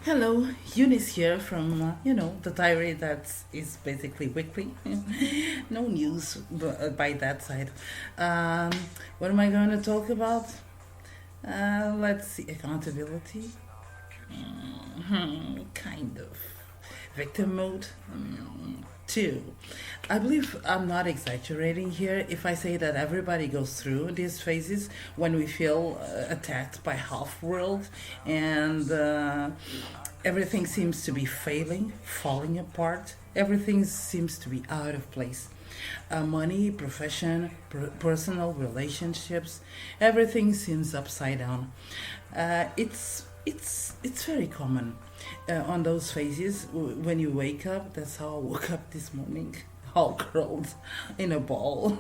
Hello, Eunice here from, the diary that is basically weekly. No news by that side. Um, what am I going to talk about? Let's see, accountability. Kind of. Victim mode. Two. I believe I'm not exaggerating here if I say that everybody goes through these phases when we feel attacked by half world and everything seems to be failing, falling apart. Everything seems to be out of place. Money, profession, personal relationships, everything seems upside down. It's very common on those phases when you wake up. That's how I woke up this morning, all curled in a ball,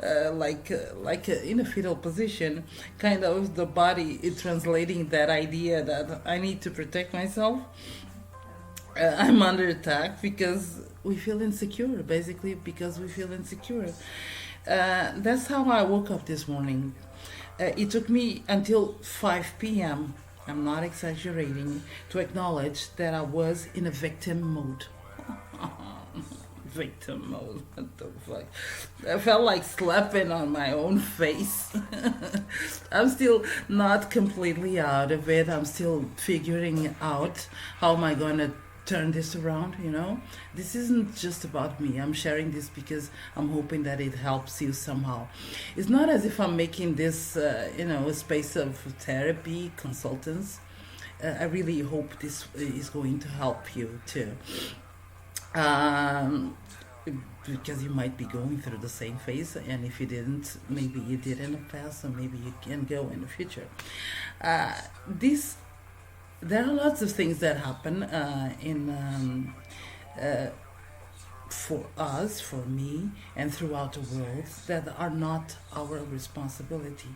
in a fetal position. Kind of the body is translating that idea that I need to protect myself. I'm under attack because we feel insecure, basically because we feel insecure. That's how I woke up this morning. It took me until 5 p.m., I'm not exaggerating, to acknowledge that I was in a victim mode. Victim mode, what the fuck? I felt like slapping on my own face. I'm still not completely out of it. I'm still figuring out how am I going to turn this around. This isn't just about me. I'm sharing this because I'm hoping that it helps you somehow. It's not as if I'm making this a space of therapy consultants. I really hope this is going to help you too, because you might be going through the same phase, and if you didn't, maybe you did in the past, or maybe you can go in the future. This There are lots of things that happen for us, for me, and throughout the world that are not our responsibility.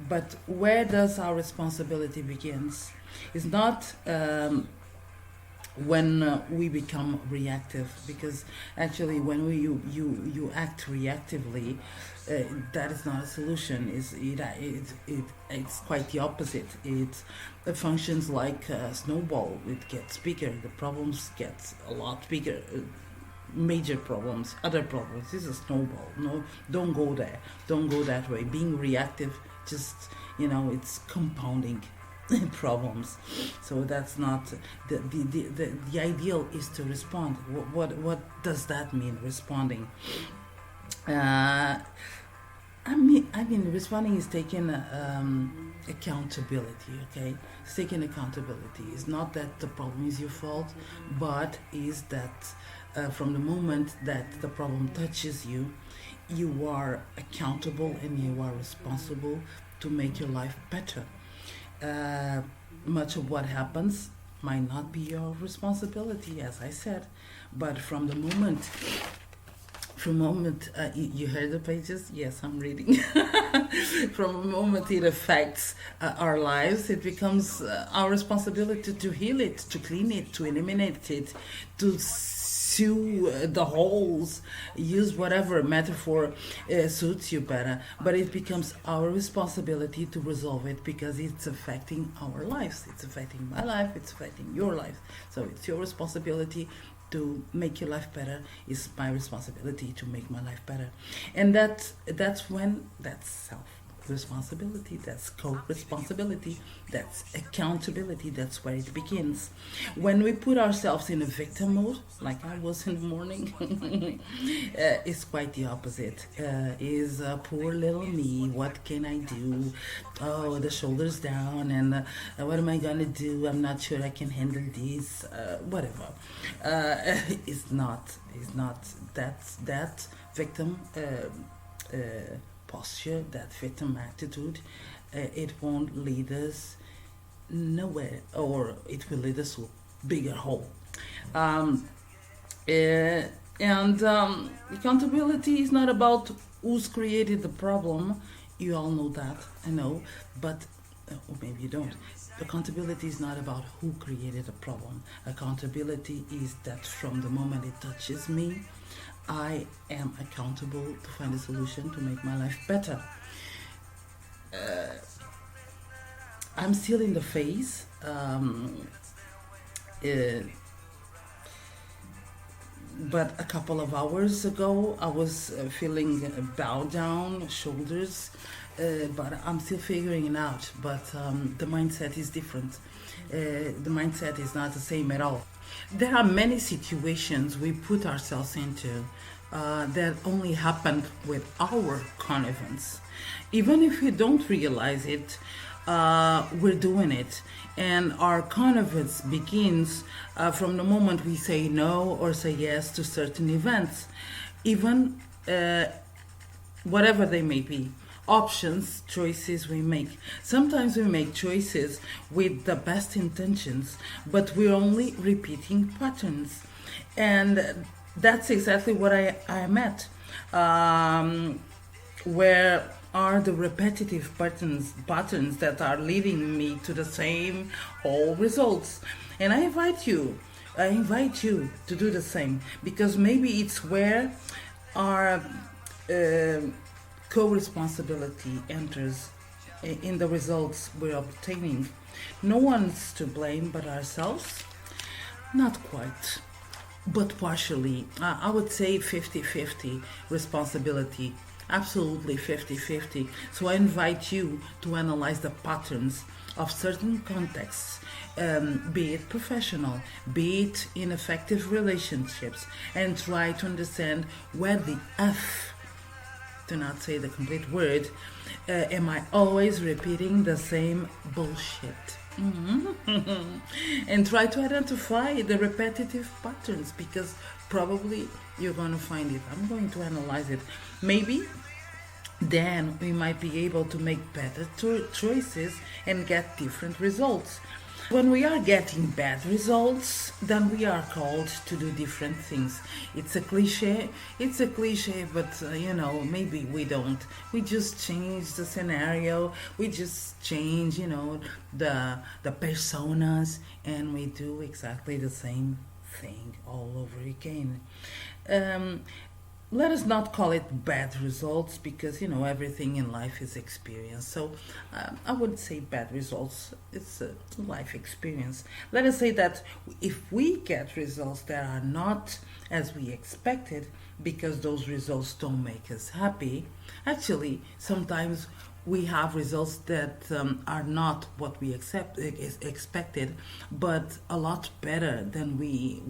But where does our responsibility begins? It's not when we become reactive, because actually when you act reactively, that is not a solution. It's quite the opposite. It functions like a snowball. It gets bigger, the problems get a lot bigger. Major problems, other problems. This is a snowball. No, don't go there, don't go that way. Being reactive, just it's compounding problems. So that's not the ideal is to respond. What does that mean, responding? I mean, responding is taking accountability. Okay, it's taking accountability. It's not that the problem is your fault, but is that from the moment that the problem touches you, you are accountable and you are responsible to make your life better. Much of what happens might not be your responsibility, as I said, but from moment you heard the pages, yes, I'm reading. From the moment it affects our lives, it becomes our responsibility to heal it, to clean it, to eliminate it, to sew the holes, use whatever metaphor suits you better, but it becomes our responsibility to resolve it because it's affecting our lives. It's affecting my life, it's affecting your life. So it's your responsibility to make your life better. It's my responsibility to make my life better. And that's self responsibility, that's co-responsibility, that's accountability. That's where it begins. When we put ourselves in a victim mode, like I was in the morning, it's quite the opposite. Is poor little me, what can I do? Oh, the shoulders down, and what am I gonna do? I'm not sure I can handle this, whatever. It's not that victim posture, that victim attitude. It won't lead us nowhere, or it will lead us to a bigger hole. Um, and accountability is not about who's created the problem. You all know that, I know, but or maybe you don't. Accountability is not about who created the problem. Accountability is that from the moment it touches me, I am accountable to find a solution to make my life better. I'm still in the phase. Uh, but a couple of hours ago, I was feeling bow down, shoulders, but I'm still figuring it out. But the mindset is different. The mindset is not the same at all. There are many situations we put ourselves into that only happen with our connivance. Even if we don't realize it, we're doing it. And our connivance begins from the moment we say no or say yes to certain events, even whatever they may be. Options, choices we make. Sometimes we make choices with the best intentions, but we're only repeating patterns. And that's exactly what I'm at. Where are the repetitive patterns that are leading me to the same old results? And I invite you to do the same, because maybe it's where our uh, co-responsibility enters in the results we're obtaining. No one's to blame but ourselves. Not quite, but partially. I would say 50-50 responsibility. Absolutely 50-50. So I invite you to analyze the patterns of certain contexts, be it professional, be it in effective relationships, and try to understand where the F, to not say the complete word, am I always repeating the same bullshit? And try to identify the repetitive patterns, because probably you're going to find it. I'm going to analyze it. Maybe then we might be able to make better choices and get different results. When we are getting bad results, then we are called to do different things. It's a cliche, but maybe we don't. We just change the scenario, we just change, the personas, and we do exactly the same thing all over again. Um, let us not call it bad results, because everything in life is experience. So I wouldn't say bad results, it's a life experience. Let us say that if we get results that are not as we expected, because those results don't make us happy, actually sometimes we have results that are not what we expected, but a lot better than we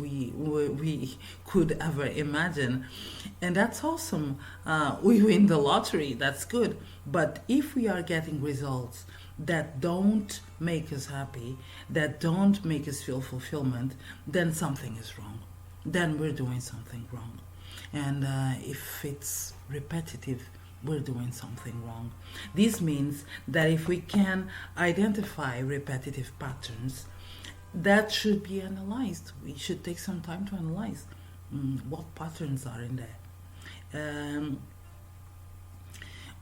could ever imagine, and that's awesome. We win the lottery. That's good. But if we are getting results that don't make us happy, that don't make us feel fulfillment, then something is wrong. Then we're doing something wrong, and if it's repetitive, we're doing something wrong. This means that if we can identify repetitive patterns, that should be analyzed. We should take some time to analyze what patterns are in there.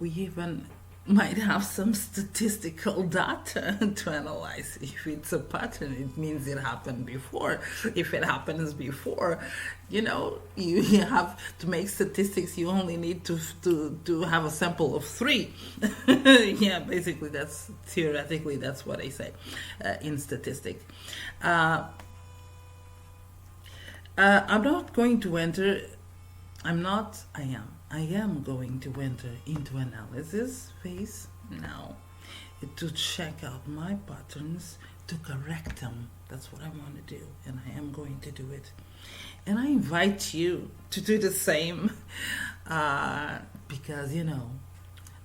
We even might have some statistical data to analyze. If it's a pattern, it means it happened before. If it happens before, you have to make statistics. You only need to have a sample of 3. Yeah, basically theoretically that's what I say in statistic. I'm not going to enter. I am going to enter into analysis phase now, to check out my patterns, to correct them. That's what I want to do, and I am going to do it. And I invite you to do the same, because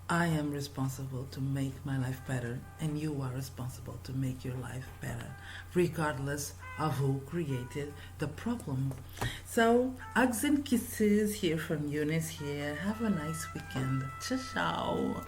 I am responsible to make my life better, and you are responsible to make your life better, regardless of who created the problem. So, hugs and kisses here from Eunice here. Have a nice weekend. Ciao, ciao.